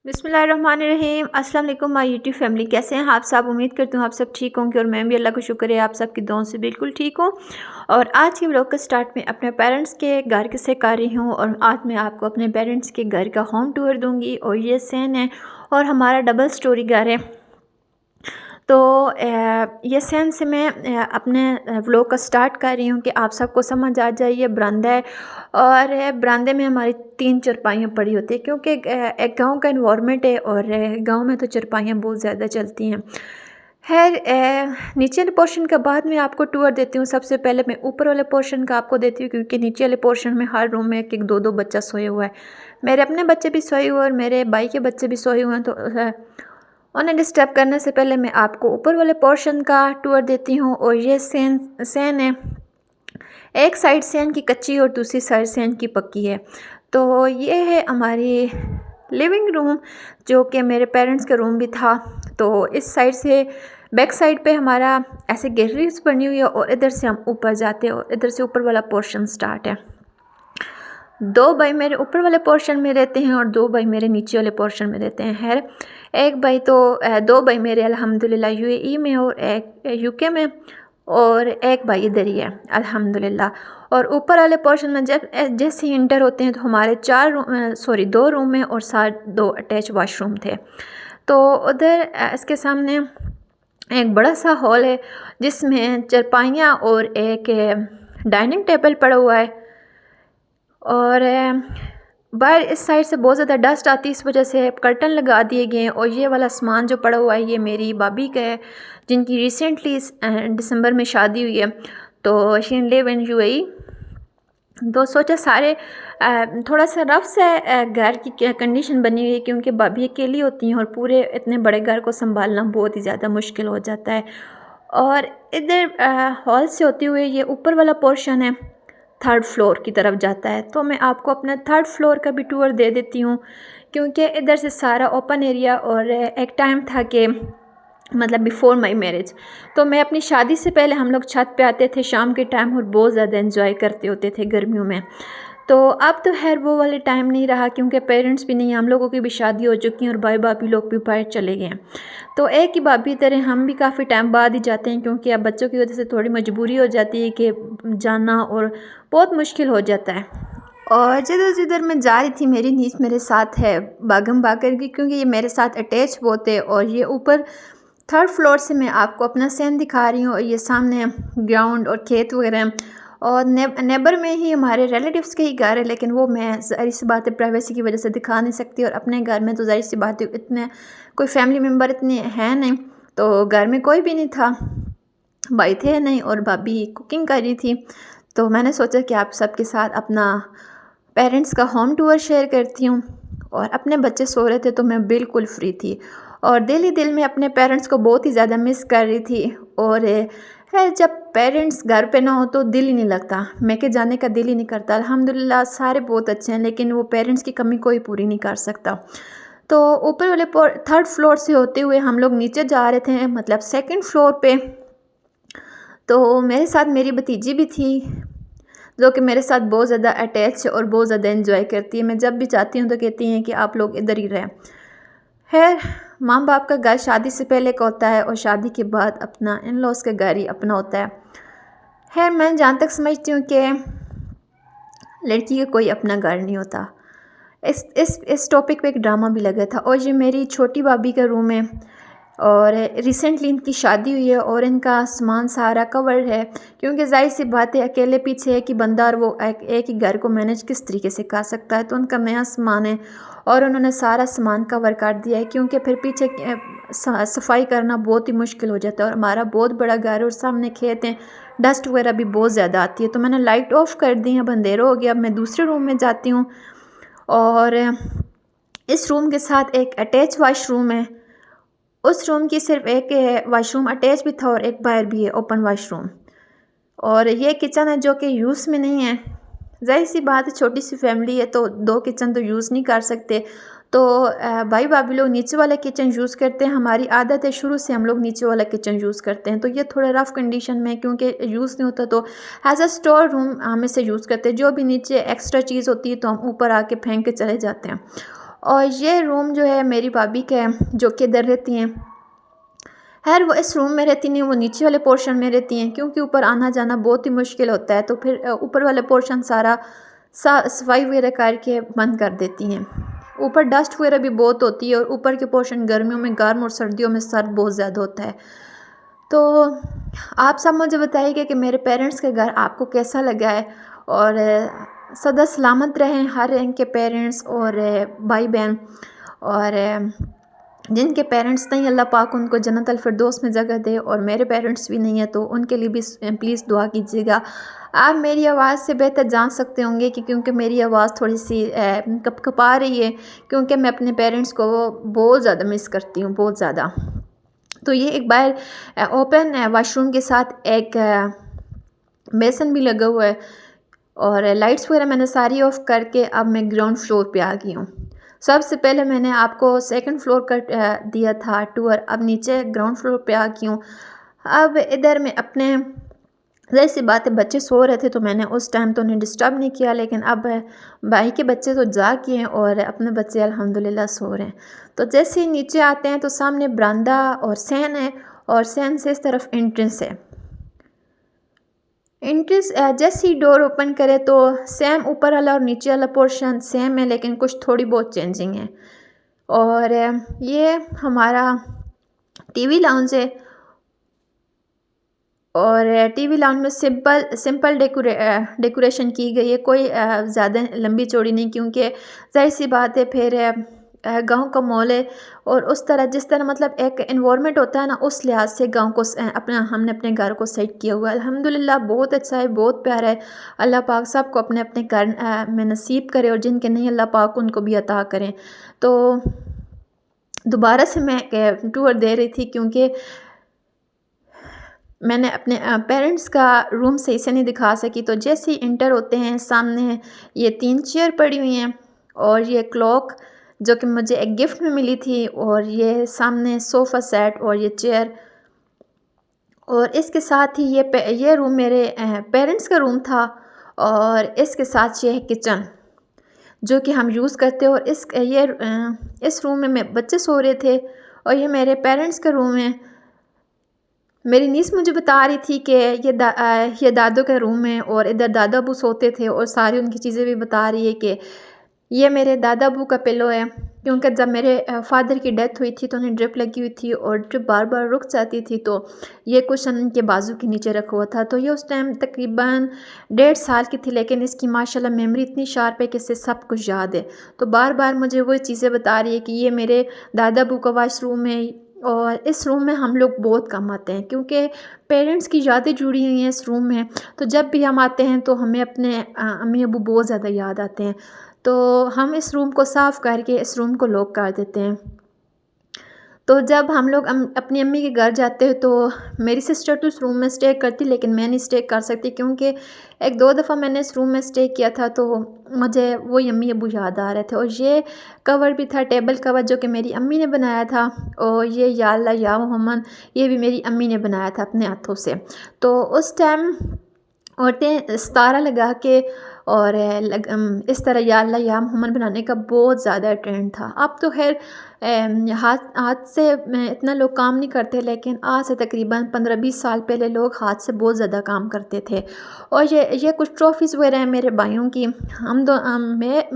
बिस्मिल्लाहिर्रहमानिर्रहीम। अस्सलाम वालेकुम माय यूट्यूब फैमिली, कैसे हैं आप सब। उम्मीद करती हूँ आप सब ठीक होंगे और मैं भी अल्लाह का शुक्र है आप सबकी दुआओं से बिल्कुल ठीक हूँ। और आज की व्लॉग का स्टार्ट में अपने पेरेंट्स के घर से कर रही हूँ और आज मैं आपको अपने पेरेंट्स के घर का होम टूर दूँगी। और ये सेन है और हमारा डबल स्टोरी घर है। तो ये सेंस से मैं अपने व्लॉग का स्टार्ट कर रही हूँ कि आप सबको समझ आ जाए। ये बरामदा है और बरामदे में हमारी 3 चारपाइयाँ पड़ी होती है क्योंकि एक गांव का इन्वायरमेंट है और गांव में तो चारपाइयाँ बहुत ज़्यादा चलती हैं। खैर नीचे वाले पोर्शन का बाद में आपको टूर देती हूँ। सबसे पहले मैं ऊपर वाले पोर्शन का आपको देती हूँ क्योंकि नीचे वाले पोर्शन में हर रूम में एक एक दो दो बच्चा सोए हुआ है। मेरे अपने बच्चे भी सोए हुए हैं और मेरे भाई के बच्चे भी सोए हुए हैं। तो उन्हें डिस्टर्ब करने से पहले मैं आपको ऊपर वाले पोर्शन का टूर देती हूँ। और ये सेन है, एक साइड सेन की कच्ची और दूसरी साइड सेन की पक्की है। तो ये है हमारी लिविंग रूम जो कि मेरे पेरेंट्स का रूम भी था। तो इस साइड से बैक साइड पे हमारा ऐसे गैलरीज बनी हुई है और इधर से हम ऊपर जाते हैं और इधर से ऊपर वाला पोर्शन स्टार्ट है। 2 भाई मेरे ऊपर वाले पोर्शन में रहते हैं और 2 भाई मेरे नीचे वाले पोर्शन में रहते हैं। खैर एक भाई तो 2 भाई मेरे अल्हम्दुलिल्लाह यूएई में और एक यूके में और एक भाई इधर ही है अल्हम्दुलिल्लाह। और ऊपर वाले पोर्शन में जब जैसे ही इंटर होते हैं तो हमारे 2 रूम हैं और साथ 2 अटैच वाशरूम थे। तो उधर इसके सामने एक बड़ा सा हॉल है जिसमें चारपाइयाँ और एक डाइनिंग टेबल पड़ा हुआ है। और बाहर इस साइड से बहुत ज़्यादा डस्ट आती है, इस वजह से कर्टन लगा दिए गए हैं। और ये वाला सामान जो पड़ा हुआ है ये मेरी भाभी का है जिनकी रिसेंटली दिसंबर में शादी हुई है। तो शी लिव इन यूएई। तो सोचा सारे थोड़ा सा रफ से घर की कंडीशन बनी हुई है क्योंकि भाभी अकेली होती हैं और पूरे इतने बड़े घर को संभालना बहुत ही ज़्यादा मुश्किल हो जाता है। और इधर हॉल से होते हुए ये ऊपर वाला पोर्शन है, 3rd फ्लोर की तरफ जाता है। तो मैं आपको अपना 3rd फ्लोर का भी टूर दे देती हूँ क्योंकि इधर से सारा ओपन एरिया। और एक टाइम था कि मतलब बिफ़ोर माई मैरिज, तो मैं अपनी शादी से पहले हम लोग छत पे आते थे शाम के टाइम और बहुत ज़्यादा एंजॉय करते होते थे गर्मियों में। तो अब तो खैर वो वाले टाइम नहीं रहा क्योंकि पेरेंट्स भी नहीं हैं, हम लोगों की भी शादी हो चुकी है और भाई भाभी लोग भी बाहर चले गए हैं। तो एक ही भाभी तरह हम भी काफ़ी टाइम बाद ही जाते हैं क्योंकि अब बच्चों की वजह से थोड़ी मजबूरी हो जाती है कि जाना और बहुत मुश्किल हो जाता है। और जिधर जिधर मैं जा रही थी मेरी नीस मेरे साथ है बागम बाकर की क्योंकि ये मेरे साथ अटैच बहुत है। और ये ऊपर 3rd फ्लोर से मैं आपको अपना सेन दिखा रही हूँ और ये सामने ग्राउंड और खेत वगैरह हैं। और नेबर में ही हमारे रिलेटिव्स के ही घर है लेकिन वो मैं ज़ाहिर सी बात है प्राइवेसी की वजह से दिखा नहीं सकती। और अपने घर में तो ज़ाहिर सी बात है इतने कोई फैमिली मेम्बर इतने हैं नहीं, तो घर में कोई भी नहीं था, भाई थे नहीं और भाभी कुकिंग कर रही थी। तो मैंने सोचा कि आप सबके साथ अपना पेरेंट्स का होम टूर शेयर करती हूँ। और अपने बच्चे सो रहे थे तो मैं बिल्कुल फ्री थी और दिल ही दिल में अपने पेरेंट्स को बहुत ही ज़्यादा मिस कर रही थी। और है जब पेरेंट्स घर पे ना हो तो दिल ही नहीं लगता, मैं के जाने का दिल ही नहीं करता। अल्हम्दुलिल्लाह सारे बहुत अच्छे हैं लेकिन वो पेरेंट्स की कमी कोई पूरी नहीं कर सकता। तो ऊपर वाले 3rd फ्लोर से होते हुए हम लोग नीचे जा रहे थे, मतलब 2nd फ्लोर पे। तो मेरे साथ मेरी भतीजी भी थी जो कि मेरे साथ बहुत ज़्यादा अटैच है और बहुत ज़्यादा एंजॉय करती है। मैं जब भी जाती हूँ तो कहती हैं कि आप लोग इधर ही रहें। खैर माँ बाप का घर शादी से पहले का होता है और शादी के बाद अपना इन लॉज का घर ही अपना होता है। खैर मैं जहाँ तक समझती हूँ कि लड़की का कोई अपना घर नहीं होता। इस टॉपिक पे एक ड्रामा भी लगा था। और ये मेरी छोटी भाभी का रूम है और रिसेंटली इनकी शादी हुई है और इनका सामान सारा कवर है क्योंकि जाहिर सी बात है अकेले पीछे एक ही बंदा और वो एक ही घर को मैनेज किस तरीके से कर सकता है। तो उनका नया सामान है और उन्होंने सारा सामान कवर कर दिया है क्योंकि फिर पीछे सफाई करना बहुत ही मुश्किल हो जाता है। और हमारा बहुत बड़ा घर है और सामने खेत हैं, डस्ट वगैरह भी बहुत ज़्यादा आती है। तो मैंने लाइट ऑफ़ कर दी है, अब अंधेरा हो गया। अब मैं दूसरे रूम में जाती हूँ और इस रूम के साथ एक अटैच वाशरूम है। उस रूम की सिर्फ एक वाशरूम अटैच भी था और एक बाहर भी है ओपन वाशरूम। और ये किचन है जो कि यूज़ में नहीं है। जाहिर सी बात है छोटी सी फैमिली है तो 2 किचन तो यूज़ नहीं कर सकते। तो भाई भाभी लोग नीचे वाला किचन यूज़ करते हैं। हमारी आदत है शुरू से हम लोग नीचे वाला किचन यूज़ करते हैं। तो ये थोड़ा रफ़ कंडीशन में क्योंकि यूज़ नहीं होता तो एज अ स्टोर रूम हम इसे यूज़ करते हैं। जो भी नीचे एक्स्ट्रा चीज़ होती है तो हम ऊपर आके फेंक के चले जाते हैं। और ये रूम जो है मेरी भाभी का है, जो कि इधर रहती हैं। खैर वो इस रूम में रहती नहीं, वो नीचे वाले पोर्शन में रहती हैं, क्योंकि ऊपर आना जाना बहुत ही मुश्किल होता है, तो फिर ऊपर वाला पोर्शन सारा सफाई वगैरह करके बंद कर देती हैं। ऊपर डस्ट वगैरह भी बहुत होती है और ऊपर के पोर्शन गर्मियों में गर्म और सर्दियों में सर्द बहुत ज़्यादा होता है। तो आप सब मुझे बताइएगा कि मेरे पेरेंट्स के घर आपको कैसा लगा है, और सदा सलामत रहें हर इनके पेरेंट्स और भाई बहन, और जिनके पेरेंट्स नहीं अल्लाह पाक उनको जन्नतुल फिरदौस में जगह दे, और मेरे पेरेंट्स भी नहीं है तो उनके लिए भी प्लीज़ दुआ कीजिएगा। आप मेरी आवाज़ से बेहतर जान सकते होंगे कि क्योंकि मेरी आवाज़ थोड़ी सी कपकपा रही है, क्योंकि मैं अपने पेरेंट्स को बहुत ज़्यादा मिस करती हूँ, बहुत ज़्यादा। तो ये एक बाहर ओपन वाशरूम के साथ एक बेसन भी लगा हुआ है, और लाइट्स वगैरह मैंने सारी ऑफ करके अब मैं ग्राउंड फ्लोर पे आ गई हूँ। सबसे पहले मैंने आपको सेकंड फ्लोर का दिया था टूर, अब नीचे ग्राउंड फ्लोर पे आ गई हूँ। अब इधर मैं अपने, ज़ाहिर सी बात है बच्चे सो रहे थे तो मैंने उस टाइम तो उन्हें डिस्टर्ब नहीं किया, लेकिन अब भाई के बच्चे तो जाग गए हैं और अपने बच्चे अल्हम्दुलिल्लाह सो रहे हैं। तो जैसे ही नीचे आते हैं तो सामने बरामदा और सहन है, और सहन से इस तरफ एंट्रेंस है। एंट्रेंस जैसे ही डोर ओपन करे तो सेम ऊपर वाला और नीचे वाला पोर्शन सेम है, लेकिन कुछ थोड़ी बहुत चेंजिंग है। और ये हमारा टीवी लाउंज है, और टीवी लाउंज में सिंपल डेकोरेशन की गई है, कोई ज़्यादा लंबी चौड़ी नहीं, क्योंकि ज़ाहिर सी बात है फिर गांव का माहौल है, और उस तरह जिस तरह मतलब एक एनवायरनमेंट होता है ना, उस लिहाज से गांव को हमने अपने घर को सेट किया हुआ है। अल्हम्दुलिल्लाह बहुत अच्छा है, बहुत प्यारा है। अल्लाह पाक सबको अपने अपने घर में नसीब करे, और जिनके नहीं अल्लाह पाक उनको भी अता करें। तो दोबारा से मैं टूर दे रही थी, क्योंकि मैंने अपने पेरेंट्स का रूम सही से नहीं दिखा सकी। तो जैसे ही इंटर होते हैं सामने ये 3 चेयर पड़ी हुई हैं, और ये क्लॉक जो कि मुझे एक गिफ्ट में मिली थी, और ये सामने सोफ़ा सेट और ये चेयर, और इसके साथ ही ये रूम मेरे पेरेंट्स का रूम था, और इसके साथ ये है किचन जो कि हम यूज़ करते हैं। और इस रूम में बच्चे सो रहे थे, और ये मेरे पेरेंट्स का रूम है। मेरी नीस मुझे बता रही थी कि ये दादू का रूम है, और इधर दादा अबू सोते थे, और सारी उनकी चीज़ें भी बता रही है कि ये मेरे दादा अबू का पिलो है, क्योंकि जब मेरे फादर की डेथ हुई थी तो उन्हें ड्रिप लगी हुई थी, और ड्रिप बार बार रुक जाती थी, तो ये कुशन उनके बाजू के नीचे रखा हुआ था। तो ये उस टाइम तकरीबन 1.5 साल की थी, लेकिन इसकी माशाल्लाह मेमोरी इतनी शार्प है कि इससे सब कुछ याद है। तो बार बार मुझे वो चीज़ें बता रही है कि ये मेरे दादा अबू का वाशरूम है, और इस रूम में हम लोग बहुत कम आते हैं, क्योंकि पेरेंट्स की यादें जुड़ी हुई हैं इस रूम में। तो जब भी हम आते हैं तो हमें अपने अम्मी अबू बहुत ज़्यादा याद आते हैं, तो हम इस रूम को साफ़ करके इस रूम को लॉक कर देते हैं। तो जब हम लोग अपनी अम्मी के घर जाते हैं तो मेरी सिस्टर तो इस रूम में स्टे करती, लेकिन मैं नहीं स्टे कर सकती, क्योंकि 1-2 दफ़ा मैंने इस रूम में स्टे किया था तो मुझे वो अम्मी अबू याद आ रहे थे। और ये कवर भी था, टेबल कवर, जो कि मेरी अम्मी ने बनाया था, और ये या अल्लाह या मोहम्मद, ये भी मेरी अम्मी ने बनाया था अपने हाथों से। तो उस टाइम औरतें सितारा लगा के और इस तरह या अल्लाह या मोहम्मद बनाने का बहुत ज़्यादा ट्रेंड था। अब तो खैर हाथ से इतना लोग काम नहीं करते, लेकिन आज से तकरीबन 15-20 साल पहले लोग हाथ से बहुत ज़्यादा काम करते थे। और ये कुछ ट्रॉफ़ीज़ वगैरह हैं मेरे भाइयों की,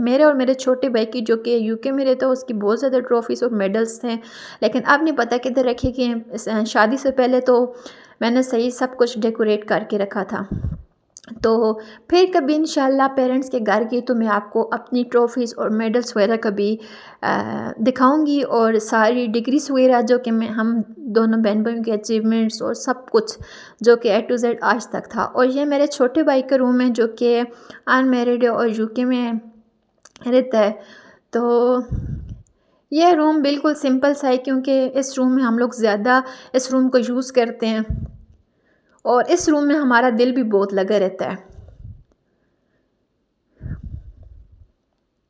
मेरे और मेरे छोटे भाई की, जो कि यूके में रहता है, उसकी बहुत ज़्यादा ट्रॉफ़ीज़ और मेडल्स थे, लेकिन अब नहीं पता किधर रखे गए। शादी से पहले तो मैंने सही सब कुछ डेकोरेट करके रखा था। तो फिर कभी इंशाल्लाह पेरेंट्स के घर गई तो मैं आपको अपनी ट्रॉफ़ीज़ और मेडल्स वगैरह कभी दिखाऊंगी, और सारी डिग्रीज़ वगैरह जो कि हम दोनों बहन भाइयों के अचीवमेंट्स और सब कुछ जो कि A to Z आज तक था। और ये मेरे छोटे भाई का रूम है, जो कि अनमैरिड है और यूके में रहता है। तो यह रूम बिल्कुल सिंपल सा है, क्योंकि इस रूम में हम लोग ज़्यादा इस रूम को यूज़ करते हैं, और इस रूम में हमारा दिल भी बहुत लगा रहता है।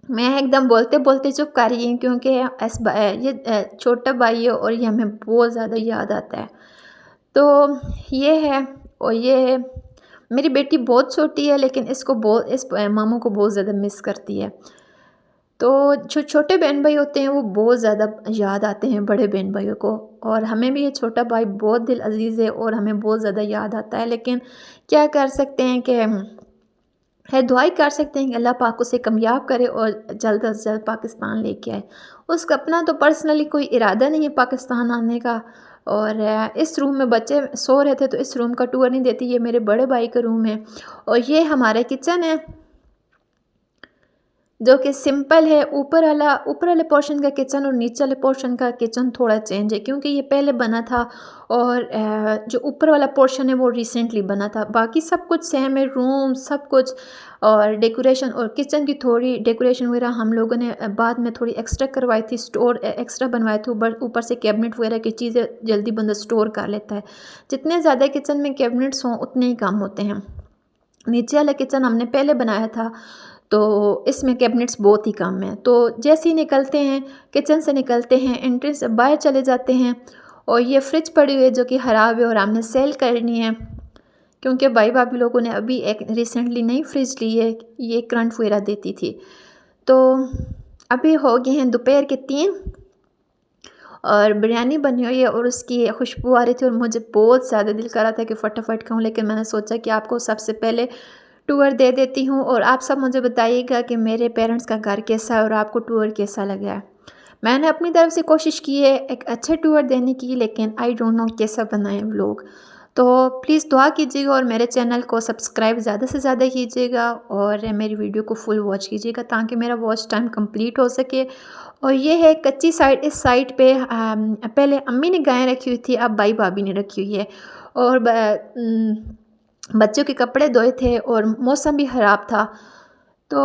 मैं एकदम बोलते बोलते चुप कर रही हूँ, क्योंकि ये छोटा भाई है और ये हमें बहुत ज़्यादा याद आता है। तो ये है, और ये मेरी बेटी बहुत छोटी है, लेकिन इस मामू को बहुत ज़्यादा मिस करती है। तो जो छोटे बहन भाई होते हैं वो बहुत ज़्यादा याद आते हैं बड़े बहन भाइयों को, और हमें भी ये छोटा भाई बहुत दिल अजीज़ है और हमें बहुत ज़्यादा याद आता है। लेकिन क्या कर सकते हैं कि है, दुआई कर सकते हैं कि अल्लाह पाक उसे कामयाब करे और जल्द अज जल्द पाकिस्तान लेके आए। उसका अपना तो पर्सनली कोई इरादा नहीं है पाकिस्तान आने का। और इस रूम में बच्चे सो रहे थे तो इस रूम का टूर नहीं देती, ये मेरे बड़े भाई का रूम है और ये हमारा किचन है जो कि सिंपल है। ऊपर वाले पोर्शन का किचन और नीचे वाले पोर्शन का किचन थोड़ा चेंज है क्योंकि ये पहले बना था और जो ऊपर वाला पोर्शन है वो रिसेंटली बना था। बाकी सब कुछ सेम है, रूम सब कुछ, और डेकोरेशन और किचन की थोड़ी डेकोरेशन वगैरह हम लोगों ने बाद में थोड़ी एक्स्ट्रा करवाई थी, स्टोर एक्स्ट्रा बनवाए थे। ऊपर से कैबिनेट वगैरह की चीज़ें जल्दी बंदा स्टोर कर लेता है। जितने ज़्यादा किचन में कैबिनेट्स हों उतने ही कम होते हैं। नीचे वाला किचन हमने पहले बनाया था तो इसमें कैबिनेट्स बहुत ही कम हैं। तो जैसे ही निकलते हैं, किचन से निकलते हैं, एंट्रेंस से बाहर चले जाते हैं और ये फ्रिज पड़ी हुई है जो कि ख़राब है और हमने सेल करनी है क्योंकि भाई भाभी लोगों ने अभी एक रिसेंटली नई फ्रिज ली है, ये करंट वगैरह देती थी। तो अभी हो गए हैं दोपहर के 3 और बिरयानी बनी हुई है और उसकी खुशबू आ रही थी और मुझे बहुत ज़्यादा दिल कर रहा था कि फटाफट खाऊं, लेकिन मैंने सोचा कि आपको सबसे पहले टूर दे देती हूँ और आप सब मुझे बताइएगा कि मेरे पेरेंट्स का घर कैसा है और आपको टूर कैसा लगा है। मैंने अपनी तरफ से कोशिश की है एक अच्छे टूर देने की, लेकिन आई डोंट नो कैसा बनाए व्लॉग। तो प्लीज़ दुआ कीजिएगा और मेरे चैनल को सब्सक्राइब ज़्यादा से ज़्यादा कीजिएगा और मेरी वीडियो को फुल वॉच कीजिएगा ताकि मेरा वॉच टाइम कंप्लीट हो सके। और ये है कच्ची साइड, इस साइड पे पहले अम्मी ने गाय रखी हुई थी, अब भाई भाभी ने रखी हुई है। और बच्चों के कपड़े धोए थे और मौसम भी ख़राब था। तो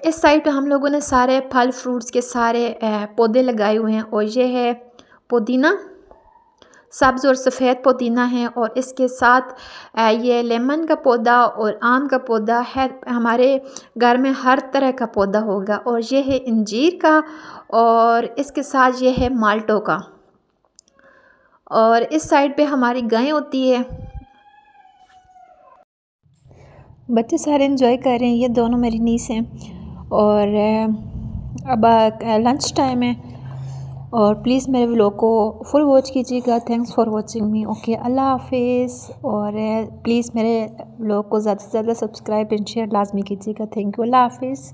इस साइड पे हम लोगों ने सारे फल फ्रूट्स के सारे पौधे लगाए हुए हैं और ये है पुदीना, सब्ज़ और सफ़ेद पुदीना है और इसके साथ ये लेमन का पौधा और आम का पौधा है। हमारे घर में हर तरह का पौधा होगा। और ये है इंजीर का और इसके साथ ये है माल्टो का। और इस साइड पे हमारी गाय होती है। बच्चे सारे एंजॉय कर रहे हैं, ये दोनों मेरी नीस हैं। और अब लंच टाइम है और प्लीज़ मेरे व्लॉग को फुल वॉच कीजिएगा। Thanks for watching me. Okay, अल्लाह हाफिज़। और प्लीज़ मेरे व्लॉग को ज़्यादा से ज़्यादा सब्सक्राइब एंड शेयर लाजमी कीजिएगा। थैंक यू, अल्लाह हाफिज़।